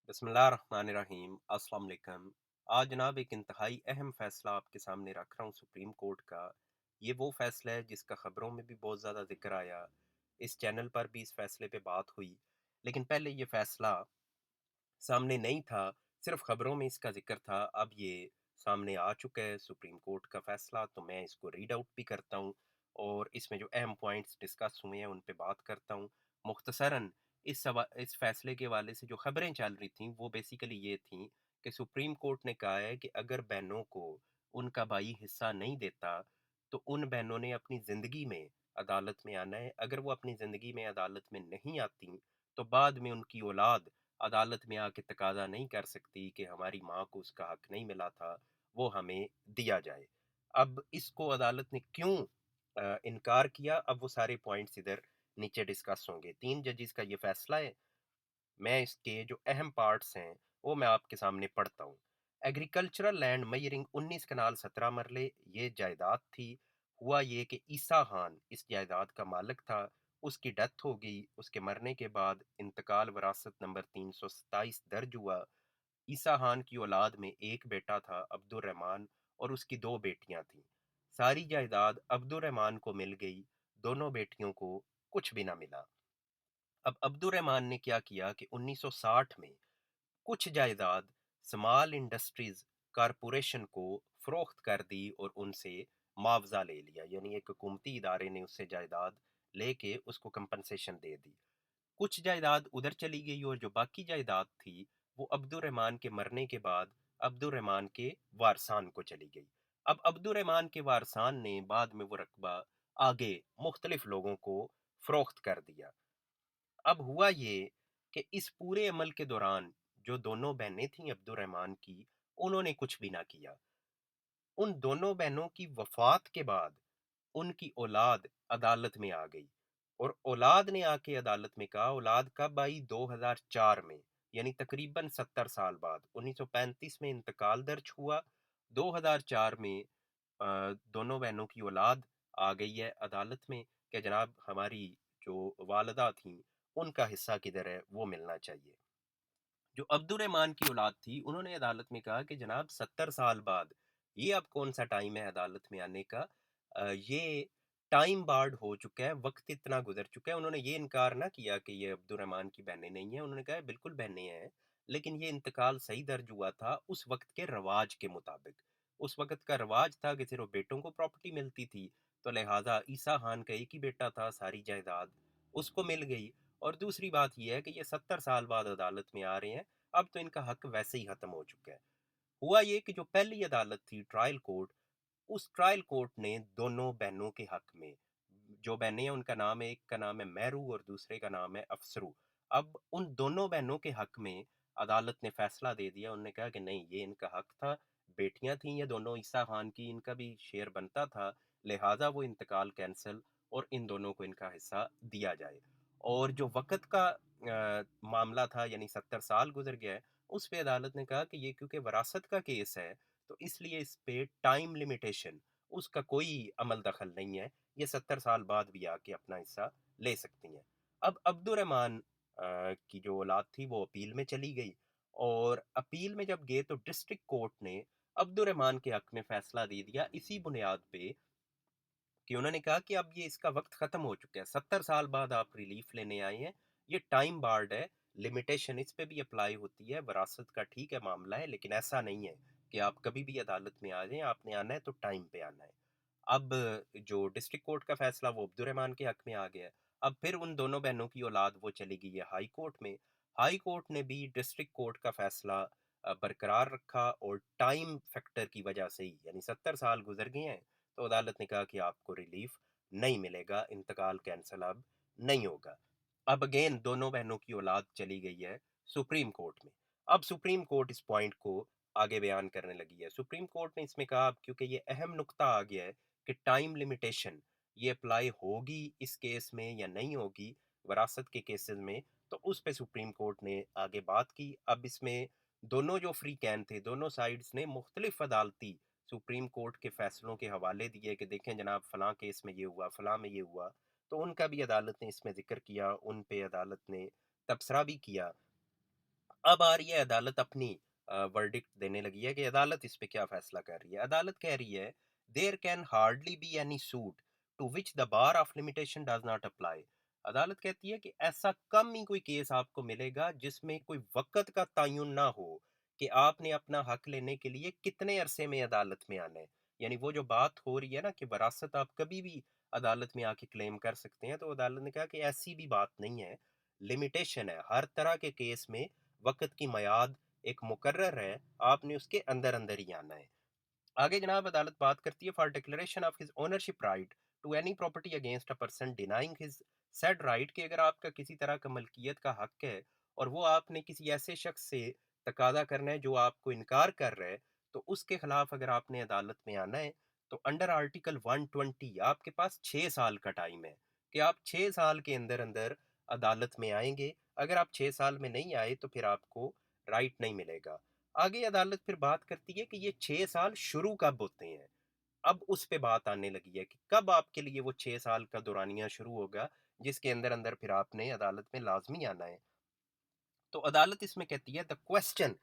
बिस्मिल्लाहिर्रहमानिर्रहीम। अस्सलाम वालेकुम। आज जनाब एक इंतहाई अहम फ़ैसला आपके सामने रख रहा हूँ सुप्रीम कोर्ट का। ये वो फ़ैसला है जिसका ख़बरों में भी बहुत ज़्यादा ज़िक्र आया, इस चैनल पर भी इस फ़ैसले पे बात हुई। लेकिन पहले ये फ़ैसला सामने नहीं था, सिर्फ़ ख़बरों में इसका ज़िक्र था। अब ये सामने आ चुका है सुप्रीम कोर्ट का फ़ैसला, तो मैं इसको रीड आउट भी करता हूँ और इसमें जो अहम पॉइंट्स डिस्कस हुए हैं उन पे बात करता हूँ। मुख्तसरन इस फ़ैसले के हवाले से जो ख़बरें चल रही थीं वो बेसिकली ये थीं कि सुप्रीम कोर्ट ने कहा है कि अगर बहनों को उनका भाई हिस्सा नहीं देता, तो उन बहनों ने अपनी ज़िंदगी में अदालत में आना है। अगर वो अपनी ज़िंदगी में अदालत में नहीं आती, तो बाद में उनकी औलाद अदालत में आके तकाज़ा नहीं कर सकती कि हमारी माँ को उसका हक नहीं मिला था, वो हमें दिया जाए। अब इसको अदालत ने क्यों इनकार किया, अब वो सारे पॉइंट्स इधर नीचे डिस्कस होंगे। 3 जजेस का ये फैसला है। मैं इसके जो अहम पार्ट्स हैं, वो मैं आपके सामने पढ़ता हूँ। एग्रीकल्चरल लैंड मेजरिंग 19 कनाल 17 मरले ये जायदाद थी। हुआ ये कि ईसा खान इस जायदाद का मालिक था। उसकी डेथ हो गई। उसके मरने के बाद इंतकाल वरासत नंबर 327 दर्ज हुआ। ईसा खान की औलाद में एक बेटा था अब्दुर्रहमान और उसकी दो बेटियां थीं। सारी जायदाद अब्दुर्रहमान को मिल गई। दोनों बेटियों को कुछ भी ना मिला। अब अब्दुर्रहमान ने क्या किया कि 1960 में कुछ जायदाद स्मॉल इंडस्ट्रीज कारपोरेशन को फरोख्त कर दी और उनसे मुआवजा ले लिया, यानी एक हुकूमती इदारे ने उससे जायदाद लेके उसको कंपनसेशन दे दी। कुछ जायदाद उधर चली गई और जो बाकी जायदाद थी वो अब्दुर्रहमान के मरने के बाद अब्दुर्रहमान के वारसान को चली गई। अब अब्दुर्रहमान के वारसान ने बाद में वो रकबा आगे मुख्तलिफ लोगों को फरोख्त कर दिया। अब हुआ ये कि इस पूरे अमल के दौरान जो दोनों बहनें थीं अब्दुर्रहमान की, उन्होंने कुछ भी ना किया। उन दोनों बहनों की वफ़ात के बाद उनकी औलाद अदालत में आ गई और औलाद ने आके अदालत में कहा, औलाद कब आई? 2004 में, यानी तकरीबन 70 साल बाद। 1935 में इंतकाल दर्ज हुआ। 2004 में दोनों बहनों की औलाद आ गई है अदालत में कि जनाब हमारी जो वालिदा थीं उनका हिस्सा किधर है, वो मिलना चाहिए। जो अब्दुर्रहमान की औलाद थी उन्होंने अदालत में कहा कि जनाब 70 साल बाद ये अब कौन सा टाइम है अदालत में आने का? ये टाइम बार्ड हो चुका है, वक्त इतना गुजर चुका है। उन्होंने ये इनकार ना किया कि ये अब्दुर्रहमान की बहनें नहीं हैं। उन्होंने कहा बिल्कुल बहनें हैं, लेकिन ये इंतकाल सही दर्ज हुआ था उस वक्त के रवाज के मुताबिक। उस वक्त का रवाज था कि सिर्फ बेटों को प्रॉपर्टी मिलती थी, तो लिहाजा ईसा खान का एक ही बेटा था, सारी जायदाद उसको मिल गई। और दूसरी बात यह है कि ये 70 साल बाद अदालत में आ रहे हैं, अब तो इनका हक वैसे ही खत्म हो चुका है। हुआ ये कि जो पहली अदालत थी ट्रायल कोर्ट, उस ट्रायल कोर्ट ने दोनों बहनों के हक में, जो बहनें हैं उनका नाम है, एक का नाम है महरू और दूसरे का नाम है अफसरू। अब उन दोनों बहनों के हक में अदालत ने फैसला दे दिया। उन्होंने कहा कि नहीं, ये इनका हक था। बेटियां थीं ये दोनों ईसा खान की, इनका भी शेयर बनता था, लिहाजा वो इंतकाल कैंसिल और इन दोनों को इनका हिस्सा दिया जाए। और जो वक़्त का मामला था, यानी 70 साल गुजर गया है, उस पे अदालत ने कहा कि ये क्योंकि वरासत का केस है, तो इसलिए इस पे टाइम लिमिटेशन उसका कोई अमल दखल नहीं है। ये 70 साल बाद भी आके अपना हिस्सा ले सकती हैं। अब अब्दुर्रहमान की जो औलाद थी वो अपील में चली गई और अपील में जब गए तो डिस्ट्रिक्ट कोर्ट ने अब्दुर्रहमान के हक में फैसला दे दिया इसी बुनियाद पे कि उन्होंने कहा कि अब ये इसका वक्त खत्म हो चुका है। 70 साल बाद आप रिलीफ लेने आए हैं, ये टाइम बार्ड है, लिमिटेशन इस पे भी अप्लाई होती है। वरासत का ठीक है मामला है, लेकिन ऐसा नहीं है कि आप कभी भी अदालत में आ जाएं, आपने आना है तो टाइम पे आना है। अब जो डिस्ट्रिक्ट कोर्ट का फैसला वो अब्दुर्रहमान के हक में आ गया है। अब फिर उन दोनों बहनों की औलाद वो चली गई है हाई कोर्ट में। हाई कोर्ट ने भी डिस्ट्रिक्ट कोर्ट का फैसला बरकरार रखा और टाइम फैक्टर की वजह से ही, यानी 70 साल गुजर गए हैं, तो अदालत ने कहा कि आपको रिलीफ नहीं मिलेगा, इंतकाल कैंसिल अब नहीं होगा। अब अगेन दोनों बहनों की औलाद चली गई है सुप्रीम कोर्ट में। अब सुप्रीम कोर्ट इस पॉइंट को आगे बयान करने लगी है। सुप्रीम कोर्ट ने इसमें कहा, अब क्योंकि ये अहम नुक्ता आ गया है कि टाइम लिमिटेशन ये अप्लाई होगी इस केस में या नहीं होगी वरासत के केसेस में, तो उस पे सुप्रीम कोर्ट ने आगे बात की। अब इसमें दोनों जो फ्री कैन थे, दोनों साइड्स ने मुख्तलिफ अदालती सुप्रीम कोर्ट के फैसलों के हवाले दिए कि देखें जनाब फलां केस में ये हुआ, फलां में ये हुआ, तो उनका भी अदालत ने इसमें जिक्र किया, उन पे अदालत ने तबसरा भी किया। अब आ रही है अदालत अपनी वर्डिक्ट देने लगी है कि अदालत इस पे क्या फैसला कर रही है। अदालत कह रही है there can hardly be any suit to which the bar of limitation does not apply. अदालत कहती है कि ऐसा कम ही कोई केस आपको मिलेगा जिसमें कोई वक़्त का तयन ना हो कि आपने अपना हक लेने के लिए कितने अरसे में अदालत में आना है। यानी वो जो बात हो रही है ना कि वरासत आप कभी भी अदालत में आके क्लेम कर सकते हैं, तो अदालत ने कहा कि ऐसी भी बात नहीं है, लिमिटेशन है। हर तरह के केस में वक़्त की मियाद एक मुकर्रर है, आपने उसके अंदर-अंदर ही आना है। आगे जनाब अदालत बात करती है for declaration of his ownership right to any property against a person denying his said right, कि अगर आपका किसी तरह का मलकियत का हक है और वो आपने किसी ऐसे शख्स से तकादा करना है जो आपको इनकार कर रहा है, तो उसके खिलाफ अगर आपने अदालत में आना है तो अंडर आर्टिकल 120 आपके पास 6 साल का टाइम है कि आप 6 साल के अंदर अंदर अदालत में आएंगे। अगर आप 6 साल में नहीं आए तो फिर आपको राइट नहीं मिलेगा। आगे अदालत फिर बात करती है कि ये 6 साल शुरू कब होते हैं। अब उस पे बात आने लगी है कि कब आपके लिए वो 6 साल का दौरानिया शुरू होगा जिसके अंदर अंदर फिर आपने अदालत में लाजमी आना है। तो अदालत इसमें कहती है the question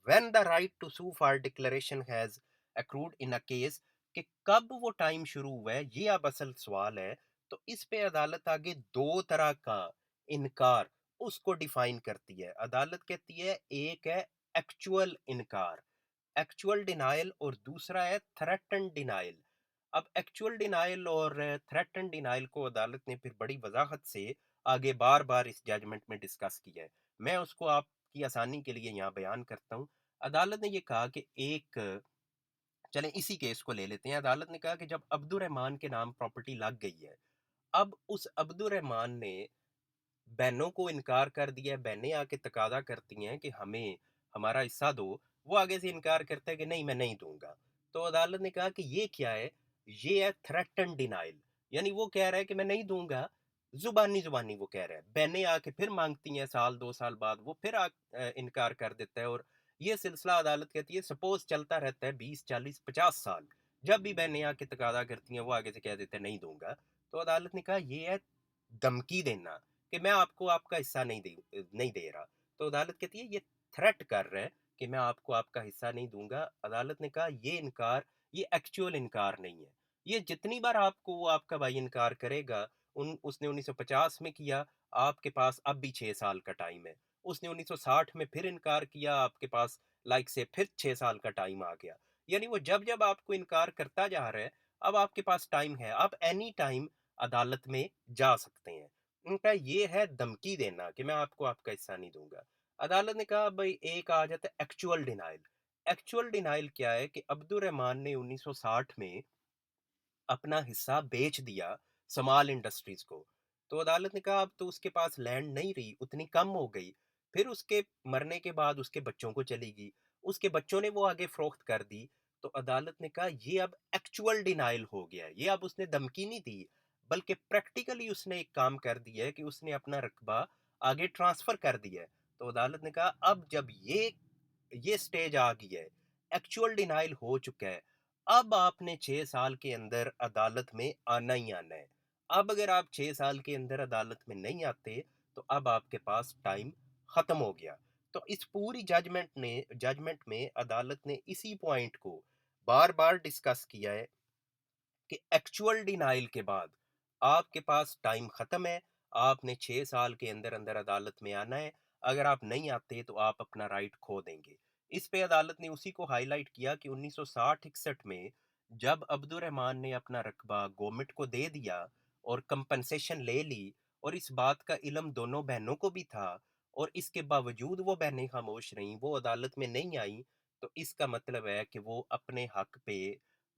when the right to sue for declaration has accrued in a case, कि कब वो टाइम शुरू हुआ है, ये अब असल सवाल है। तो इस पे अदालत आगे दो तरह का इनकार उसको डिफाइन करती है। अदालत कहती है एक है एक्चुअल इनकार, एक्चुअल डिनायल, और दूसरा है थ्रेटन डिनायल। अब एक्चुअल डिनायल और थ्रेटन डिनायल को अदालत ने फिर बड़ी वजाहत से आगे बार बार इस जजमेंट में डिस्कस किया है। मैं उसको आपकी आसानी के लिए यहाँ बयान करता हूँ। अदालत ने ये कहा कि एक, चलें इसी केस को ले लेते हैं। अदालत ने कहा कि जब अब्दुर्रहमान के नाम प्रॉपर्टी लग गई है, अब उस अब्दुर्रहमान ने बहनों को इनकार कर दिया है, बहनें आके तकादा करती हैं कि हमें हमारा हिस्सा दो, वो आगे से इनकार करता है कि नहीं मैं नहीं दूंगा। तो अदालत ने कहा कि ये क्या है, ये है थ्रेटन डिनाइल। यानी वो कह रहा है कि मैं नहीं दूंगा, जुबानी जुबानी वो कह रहा है, बहनें आके फिर मांगती हैं साल 2 साल बाद, वो फिर इनकार कर देता है। और ये सिलसिला अदालत कहती है सपोज चलता रहता है 20 40 50 साल। जब भी बहनें आके तकादा करती हैं वो आगे से कह देते हैं नहीं दूंगा। तो अदालत ने कहा ये है धमकी देना कि मैं आपको आपका हिस्सा नहीं दे रहा। तो अदालत कहती है ये थ्रेट कर रहा है कि मैं आपको आपका हिस्सा नहीं दूंगा। अदालत ने कहा ये इनकार, ये एक्चुअल इनकार नहीं है। ये जितनी बार आपको वो आपका भाई इनकार करेगा, उन उसने 1950 में किया, आपके पास अब भी 6 साल का टाइम है। उसने 1960 में फिर इनकार किया, आपके पास लाइक से फिर 6 साल का टाइम आ गया। यानी वो जब जब आपको इनकार करता जा रहा है, अब आपके पास टाइम है, आप एनी टाइम अदालत में जा सकते हैं। उनका ये है धमकी देना कि मैं आपको आपका हिस्सा नहीं दूंगा। अदालत ने कहा भाई एक आ जाता है एक्चुअल डिनाइल। एक्चुअल डिनाइल क्या है कि अब्दुल रहमान ने 1960 में अपना हिस्सा बेच दिया समाल इंडस्ट्रीज को। तो अदालत ने कहा अब तो उसके पास लैंड नहीं रही, उतनी कम हो गई। फिर उसके मरने के बाद उसके बच्चों को चली गई, उसके बच्चों ने वो आगे फरोख्त कर दी। तो अदालत ने कहा ये अब एक्चुअल डिनाइल हो गया है, ये अब उसने धमकी नहीं दी, बल्कि प्रैक्टिकली उसने एक काम कर दिया है कि उसने अपना रकबा आगे ट्रांसफर कर दिया है। तो अदालत ने कहा अब जब ये स्टेज आ गई है, एक्चुअल डिनाइल हो चुका है, अब आपने 6 साल के अंदर अदालत में आना ही आना है। अब अगर आप 6 साल के अंदर अदालत में नहीं आते तो अब आपके पास टाइम खत्म हो गया। तो इस पूरी जजमेंट में अदालत ने इसी पॉइंट को बार बार डिस्कस किया है कि एक्चुअल डिनाइल के बाद आपके पास टाइम ख़त्म है, आपने 6 साल के अंदर अंदर अदालत में आना है। अगर आप नहीं आते तो आप अपना राइट खो देंगे। इस पे अदालत ने उसी को हाईलाइट किया कि 1960-61 में जब अब्दुल रहमान ने अपना रकबा गवर्नमेंट को दे दिया और कंपनसेशन ले ली, और इस बात का इल्म दोनों बहनों को भी था, और इसके बावजूद वो बहनें खामोश रहीं, वो अदालत में नहीं आई, तो इसका मतलब है कि वो अपने हक पे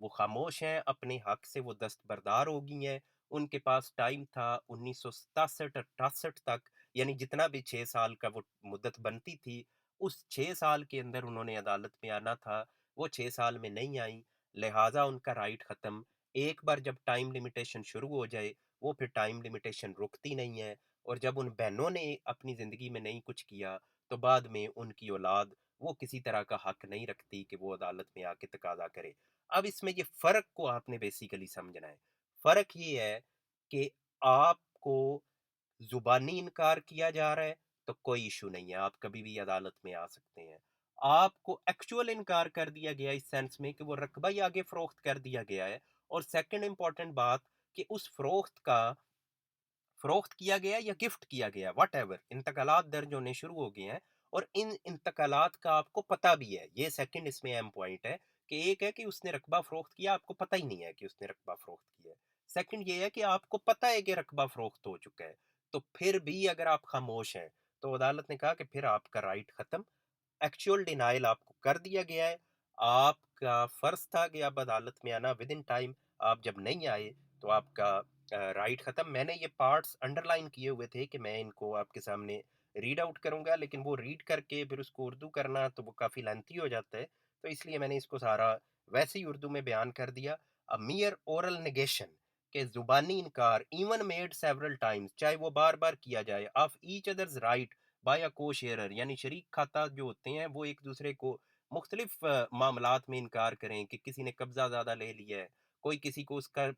वो खामोश हैं, अपने हक से वो दस्तबरदार हो गई हैं। उनके पास टाइम था 1967-68 तक, यानी जितना भी 6 साल का वो मुद्दत बनती थी, उस 6 साल के अंदर उन्होंने अदालत में आना था। वो 6 साल में नहीं आई, लिहाजा उनका राइट ख़त्म। एक बार जब टाइम लिमिटेशन शुरू हो जाए, वो फिर टाइम लिमिटेशन रुकती नहीं है। और जब उन बहनों ने अपनी ज़िंदगी में नहीं कुछ किया, तो बाद में उनकी औलाद वो किसी तरह का हक नहीं रखती कि वो अदालत में आके तकादा करे। अब इसमें ये फ़र्क को आपने बेसिकली समझना है। फ़र्क ये है कि आपको ज़ुबानी इनकार किया जा रहा है, تو کوئی ایشو نہیں ہے، آپ کبھی بھی عدالت میں آ سکتے ہیں۔ آپ کو ایکچوئل انکار کر دیا گیا اس سینس میں کہ وہ رقبہ ہی آگے فروخت کر دیا گیا ہے، اور سیکنڈ امپورٹنٹ بات کہ اس فروخت کیا گیا یا گفٹ کیا گیا، واٹ ایور، انتقالات درج ہونے شروع ہو گئے ہیں، اور ان انتقالات کا آپ کو پتہ بھی ہے۔ یہ سیکنڈ اس میں اہم پوائنٹ ہے کہ ایک ہے کہ اس نے رقبہ فروخت کیا، آپ کو پتہ ہی نہیں ہے کہ اس نے رقبہ فروخت کیا ہے۔ سیکنڈ یہ ہے کہ آپ کو پتہ ہے کہ رقبہ فروخت ہو چکا ہے، تو پھر بھی اگر آپ خاموش ہیں تو عدالت نے کہا کہ پھر آپ کا رائٹ ختم، ایکچوئل ڈینائل آپ کو کر دیا گیا ہے۔ آپ کا فرض تھا کہ آپ عدالت میں آنا ود ان ٹائم، آپ جب نہیں آئے تو آپ کا رائٹ ختم۔ میں نے یہ پارٹس انڈر لائن کیے ہوئے تھے کہ میں ان کو آپ کے سامنے ریڈ آؤٹ کروں گا، لیکن وہ ریڈ کر کے پھر اس کو اردو کرنا تو وہ کافی لینتھی ہو جاتا ہے، تو اس لیے میں نے اس کو سارا ویسے ہی اردو میں بیان کر دیا۔ میئر اورل نیگیشن، کہ زبانی انکار، ایون میڈ سیورل ٹائمز، چاہے وہ بار بار کیا جائے، of each other's right by co-sharer, یعنی شریک کھاتا جو ہوتے ہیں وہ ایک دوسرے کو مختلف معاملات میں انکار کریں کہ کسی نے قبضہ زیادہ لے لیا ہے، کوئی کسی کو اس کا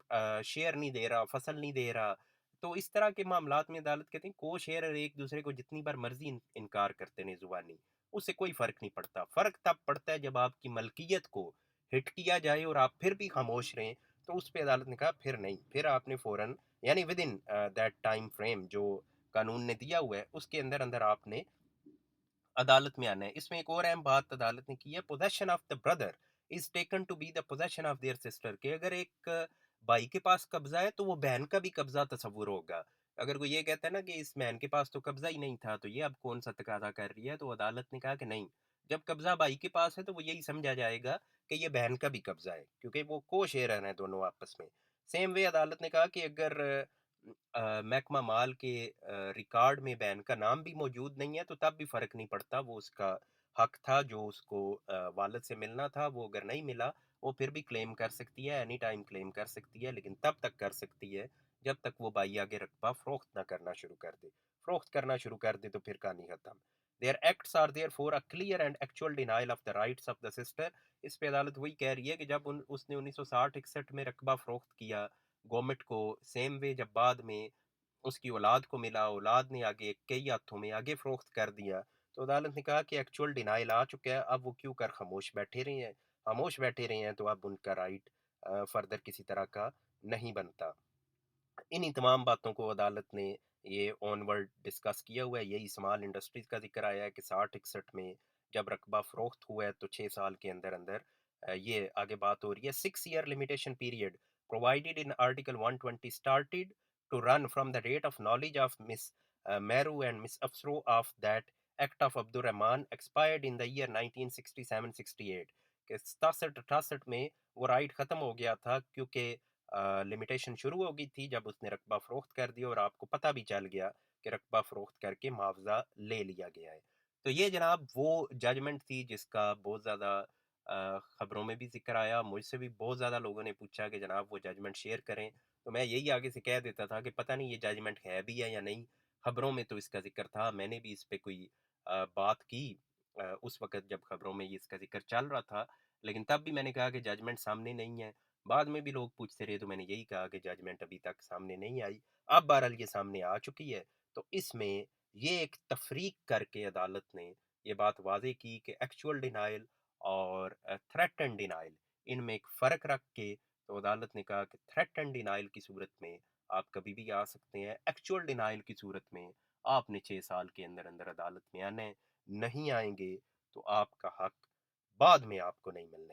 شیئر نہیں دے رہا، فصل نہیں دے رہا، تو اس طرح کے معاملات میں عدالت کہتے ہیں کو شیئر ایک دوسرے کو جتنی بار مرضی انکار کرتے ہیں زبانی، اس سے کوئی فرق نہیں پڑتا۔ فرق تب پڑتا ہے جب آپ کی ملکیت کو ہٹ کیا جائے اور آپ پھر بھی خاموش رہیں، تو اس پہ عدالت نے کہا پھر نہیں، پھر آپ نے فوراً، یعنی with in that time frame جو قانون نے دیا ہوا ہے اس کے اندر اندر آپ نے عدالت میں آنا ہے۔ اس میں ایک اور اہم بات عدالت نے کی ہے، position of the brother is taken to be the position of their sister, کہ اگر ایک بھائی کے پاس قبضہ ہے تو وہ بہن کا بھی قبضہ تصور ہوگا۔ اگر کوئی یہ کہتا ہے نا کہ اس بہن کے پاس تو قبضہ ہی نہیں تھا تو یہ اب کون سا تقاضا کر رہی ہے، تو عدالت نے کہا کہ نہیں، جب قبضہ بھائی کے پاس ہے تو وہ یہی سمجھا جائے گا کہ یہ بہن کا بھی قبضہ ہے، کیونکہ وہ کو شیئر ہیں دونوں آپس میں۔ سیم وے عدالت نے کہا کہ اگر محکمہ مال کے ریکارڈ میں بین کا نام بھی موجود نہیں ہے تو تب بھی فرق نہیں پڑتا، وہ اس کا حق تھا جو اس کو والد سے ملنا تھا، وہ اگر نہیں ملا وہ پھر بھی کلیم کر سکتی ہے، اینی ٹائم کلیم کر سکتی ہے، لیکن تب تک کر سکتی ہے جب تک وہ بھائی آگے رقبہ فروخت نہ کرنا شروع کر دے۔ فروخت کرنا شروع کر دے تو پھر کہانی ختم۔ Their acts are therefore a clear and actual denial of the rights of the sister۔ اس پہ عدالت وہی کہہ رہی ہے کہ جب اس نے 1960-61 میں رقبہ فروخت کیا گورنمنٹ کو، سیم وے جب بعد میں اس کی اولاد کو ملا، اولاد نے آگے کئی ہاتھوں میں آگے فروخت کر دیا، تو عدالت نے کہا کہ ایکچوئل ڈینائل آ چکا ہے، اب وہ کیوں کر خاموش بیٹھے رہے ہیں، خاموش بیٹھے رہے ہیں تو اب ان کا رائٹ فردر کسی طرح کا نہیں بنتا۔ انہی تمام باتوں کو عدالت نے یہ آن ورڈ ڈسکس کیا ہوا ہے۔ یہی اسمال انڈسٹریز کا ذکر آیا ہے کہ 60-61 میں جب رقبہ فروخت ہوا ہے تو 6 سال کے اندر اندر یہ آگے بات ہو رہی ہے۔ 6 year limitation period provided in Article 120 started to run from the date of knowledge of Miss Meru and Miss Afsro of that Act of Abdurrahman expired in the year 1967-68، کہ 67-68 میں وہ رائٹ ختم ہو گیا تھا کیونکہ لمیٹیشن شروع ہو گئی تھی جب اس نے رقبہ فروخت کر دیا اور آپ کو پتہ بھی چل گیا کہ رقبہ فروخت کر کے معاوضہ لے لیا گیا ہے۔ تو یہ جناب وہ ججمنٹ تھی جس کا بہت زیادہ خبروں میں بھی ذکر آیا، مجھ سے بھی بہت زیادہ لوگوں نے پوچھا کہ جناب وہ ججمنٹ شیئر کریں، تو میں یہی آگے سے کہہ دیتا تھا کہ پتہ نہیں یہ ججمنٹ ہے بھی ہے یا نہیں، خبروں میں تو اس کا ذکر تھا، میں نے بھی اس پہ کوئی بات کی اس وقت جب خبروں میں اس کا ذکر چل رہا تھا، لیکن تب بھی میں نے کہا کہ ججمنٹ سامنے نہیں ہے۔ بعد میں بھی لوگ پوچھتے رہے تو میں نے یہی کہا کہ ججمنٹ ابھی تک سامنے نہیں آئی، اب بہرحال یہ سامنے آ چکی ہے۔ تو اس میں یہ ایک تفریق کر کے عدالت نے یہ بات واضح کی کہ ایکچوئل ڈینائل اور تھریٹ اینڈ ڈینائل، ان میں ایک فرق رکھ کے تو عدالت نے کہا کہ تھریٹ اینڈ ڈینائل کی صورت میں آپ کبھی بھی آ سکتے ہیں، ایکچوئل ڈینائل کی صورت میں آپ نے 6 سال کے اندر اندر عدالت میں آنا ہے، نہیں آئیں گے تو آپ کا حق بعد میں آپ کو نہیں ملنا۔